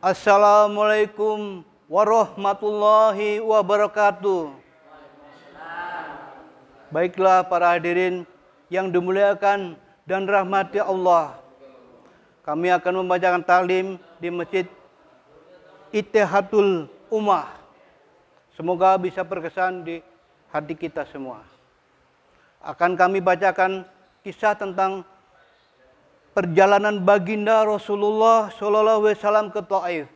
Assalamualaikum warahmatullahi wabarakatuh. Baiklah para hadirin yang dimuliakan dan rahmati Allah. Kami akan membacakan taklim di Masjid Ittihadul Ummah. Semoga bisa berkesan di hati kita semua. Akan kami bacakan kisah tentang perjalanan baginda Rasulullah SAW ke Taif.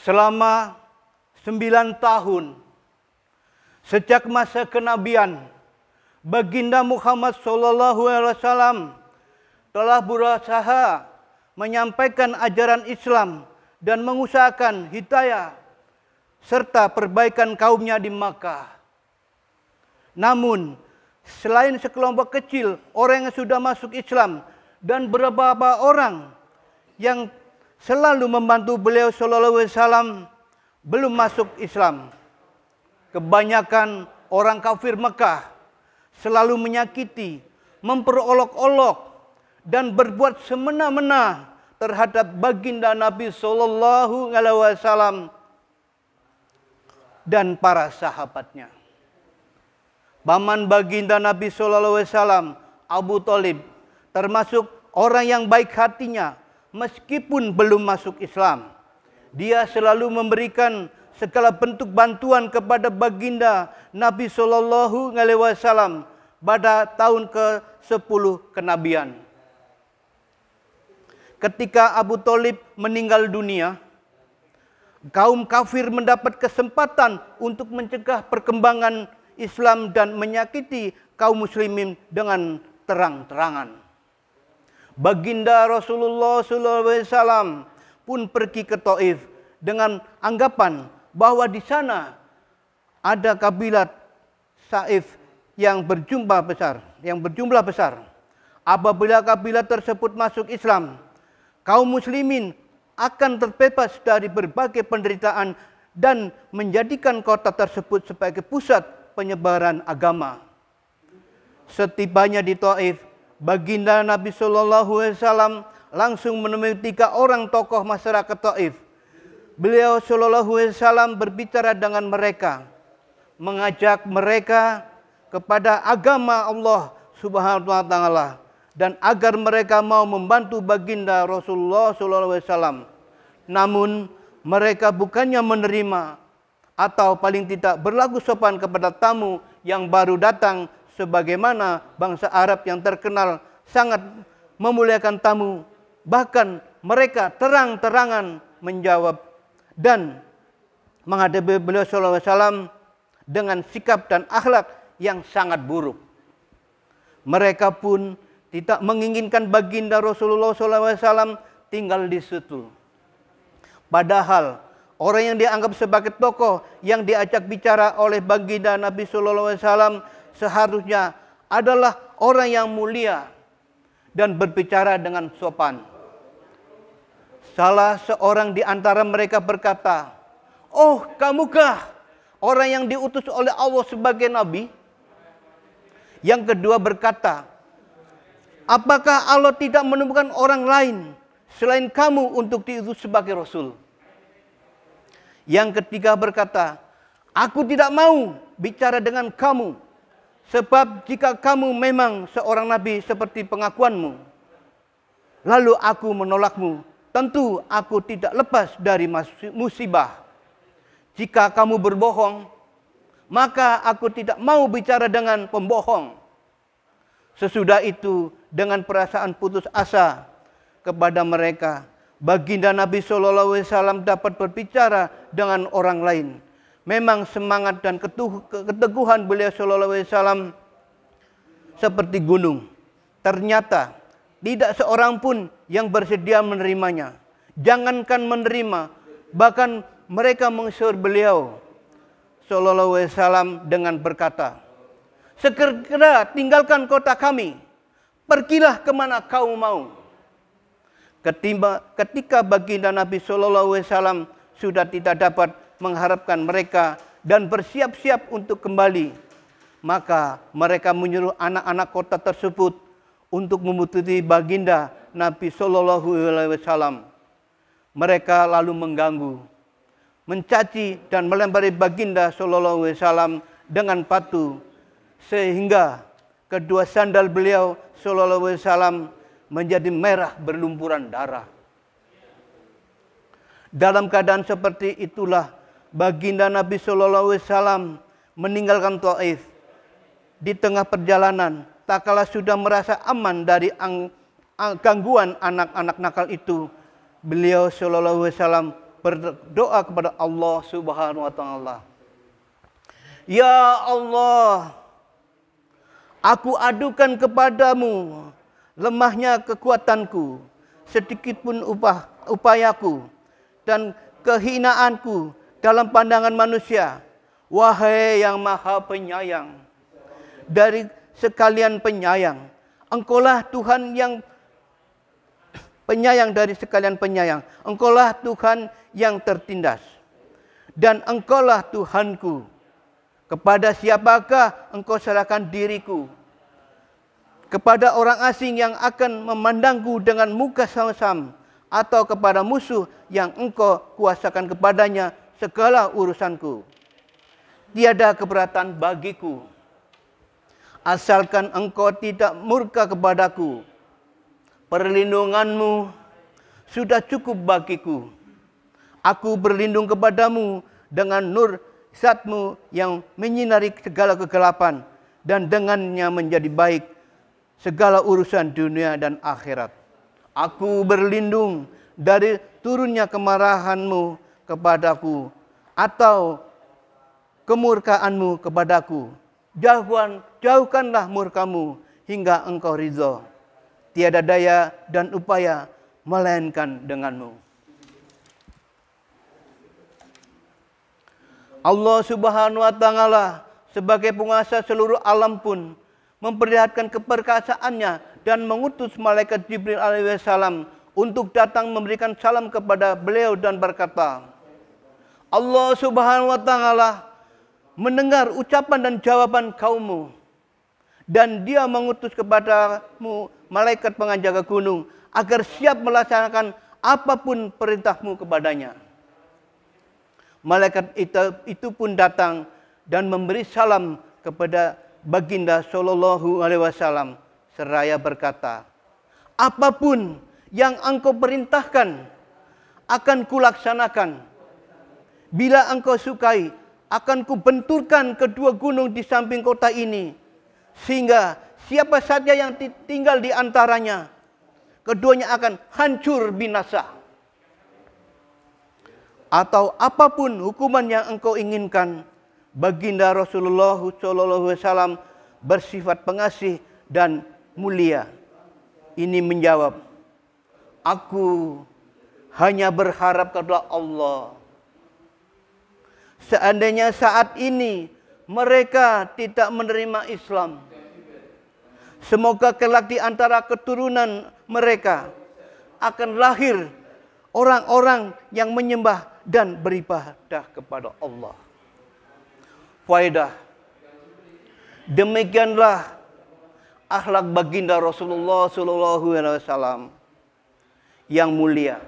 Selama 9 tahun sejak masa kenabian, baginda Muhammad SAW telah berusaha menyampaikan ajaran Islam dan mengusahakan hidayah serta perbaikan kaumnya di Makkah. Namun, selain sekelompok kecil orang yang sudah masuk Islam dan beberapa orang yang selalu membantu beliau sallallahu alaihi wasallam belum masuk Islam. Kebanyakan orang kafir Mekah selalu menyakiti, memperolok-olok dan berbuat semena-mena terhadap baginda Nabi sallallahu alaihi wasallam dan para sahabatnya. Paman baginda Nabi SAW, Abu Thalib, termasuk orang yang baik hatinya meskipun belum masuk Islam. Dia selalu memberikan segala bentuk bantuan kepada baginda Nabi SAW pada tahun ke-10 kenabian. Ketika Abu Thalib meninggal dunia, kaum kafir mendapat kesempatan untuk mencegah perkembangan Islam dan menyakiti kaum muslimin dengan terang-terangan. Baginda Rasulullah SAW pun pergi ke Taif dengan anggapan bahwa di sana ada kabilah Saif yang berjumlah besar. Apabila kabilah tersebut masuk Islam, kaum muslimin akan terbebas dari berbagai penderitaan dan menjadikan kota tersebut sebagai pusat penyebaran agama. Setibanya di Taif, baginda Nabi SAW langsung menemui 3 orang tokoh masyarakat Taif. Beliau SAW berbicara dengan mereka, mengajak mereka kepada agama Allah Subhanahu wa taala dan agar mereka mau membantu baginda Rasulullah SAW. Namun mereka bukannya menerima atau paling tidak berlaku sopan kepada tamu yang baru datang, sebagaimana bangsa Arab yang terkenal sangat memuliakan tamu. Bahkan mereka terang-terangan menjawab dan menghadapi beliau SAW dengan sikap dan akhlak yang sangat buruk. Mereka pun tidak menginginkan baginda Rasulullah SAW tinggal di situ. Padahal orang yang dianggap sebagai tokoh yang diajak bicara oleh baginda Nabi SAW seharusnya adalah orang yang mulia dan berbicara dengan sopan. Salah seorang di antara mereka berkata, "Oh, kamukah orang yang diutus oleh Allah sebagai Nabi?" Yang kedua berkata, "Apakah Allah tidak menemukan orang lain selain kamu untuk diutus sebagai Rasul?" Yang ketiga berkata, "Aku tidak mau bicara dengan kamu, sebab jika kamu memang seorang nabi seperti pengakuanmu, lalu aku menolakmu, tentu aku tidak lepas dari musibah. Jika kamu berbohong, maka aku tidak mau bicara dengan pembohong." Sesudah itu, dengan perasaan putus asa kepada mereka, baginda Nabi SAW dapat berbicara dengan orang lain. Memang semangat dan keteguhan beliau SAW seperti gunung. Ternyata tidak seorang pun yang bersedia menerimanya. Jangankan menerima, bahkan mereka mengusir beliau SAW dengan berkata, "Segera tinggalkan kota kami, pergilah kemana kau mau." Ketika baginda Nabi SAW sudah tidak dapat mengharapkan mereka dan bersiap-siap untuk kembali, maka mereka menyuruh anak-anak kota tersebut untuk membutuhkan baginda Nabi SAW. Mereka lalu mengganggu, mencaci dan melempari baginda sallallahu alaihi wasallam dengan batu, sehingga kedua sandal beliau sallallahu alaihi wasallam menjadi merah berlumpuran darah. Dalam keadaan seperti itulah baginda Nabi sallallahu alaihi wasallam meninggalkan Taif. Di tengah perjalanan, tak kala sudah merasa aman dari gangguan anak-anak nakal itu, beliau sallallahu alaihi wasallam berdoa kepada Allah Subhanahu wa taala. Ya Allah, aku adukan kepadamu lemahnya kekuatanku, sedikitpun upayaku dan kehinaanku dalam pandangan manusia. Wahai yang Maha Penyayang dari sekalian penyayang, Engkaulah Tuhan yang penyayang dari sekalian penyayang. Engkaulah Tuhan yang tertindas, dan Engkaulah Tuhanku. Kepada siapakah Engkau serahkan diriku? Kepada orang asing yang akan memandangku dengan muka samsam, atau kepada musuh yang Engkau kuasakan kepadanya segala urusanku? Tiada keberatan bagiku, asalkan Engkau tidak murka kepadaku. Perlindunganmu sudah cukup bagiku. Aku berlindung kepadamu dengan nur Zatmu yang menyinari segala kegelapan, dan dengannya menjadi baik segala urusan dunia dan akhirat. Aku berlindung dari turunnya kemarahanmu kepadaku atau kemurkaanmu kepadaku. Jauhkanlah murkamu hingga Engkau ridho. Tiada daya dan upaya melainkan denganmu. Allah Subhanahu wa taala sebagai penguasa seluruh alam pun memperlihatkan keperkasaannya dan mengutus malaikat Jibril alaihissalam untuk datang memberikan salam kepada beliau dan berkata, Allah Subhanahu wa taala mendengar ucapan dan jawaban kaummu, dan Dia mengutus kepadamu malaikat penjaga gunung agar siap melaksanakan apapun perintahmu kepadanya. Malaikat itu pun datang dan memberi salam kepada baginda sallallahu alaihi wasallam seraya berkata, apapun yang Engkau perintahkan akan kulaksanakan. Bila Engkau sukai, akan kubenturkan kedua gunung di samping kota ini, sehingga siapa saja yang tinggal di antaranya, keduanya akan hancur binasa. Atau apapun hukuman yang Engkau inginkan, baginda Rasulullah SAW bersifat pengasih dan mulia. Ini menjawab, aku hanya berharap kepada Allah. Seandainya saat ini mereka tidak menerima Islam, semoga kelak di antara keturunan mereka akan lahir orang-orang yang menyembah dan beribadah kepada Allah. Faedah. Demikianlah akhlak baginda Rasulullah SAW yang mulia.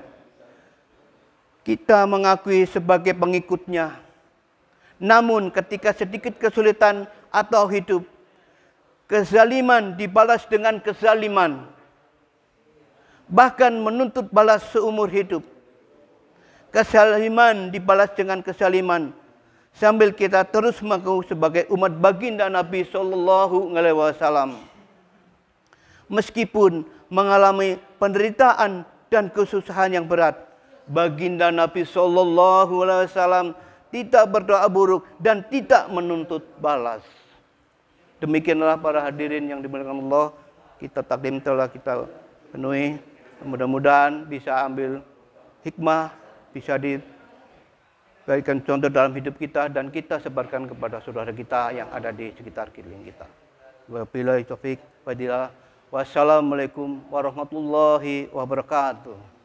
Kita mengakui sebagai pengikutnya. Namun ketika sedikit kesulitan atau hidup, kezaliman dibalas dengan kezaliman, bahkan menuntut balas seumur hidup. Kezaliman dibalas dengan kezaliman, sambil kita terus mengaku sebagai umat baginda Nabi sallallahu alaihi wasallam. Meskipun mengalami penderitaan dan kesusahan yang berat, baginda Nabi sallallahu alaihi wasallam tidak berdoa buruk dan tidak menuntut balas. Demikianlah para hadirin yang dimuliakan Allah, kita takdim telah kita penuhi. Mudah-mudahan bisa ambil hikmah, bisa diberikan contoh dalam hidup kita, dan kita sebarkan kepada saudara kita yang ada di sekitar keliling kita. Wabillahi taufik wal hidayah. Wassalamualaikum warahmatullahi wabarakatuh.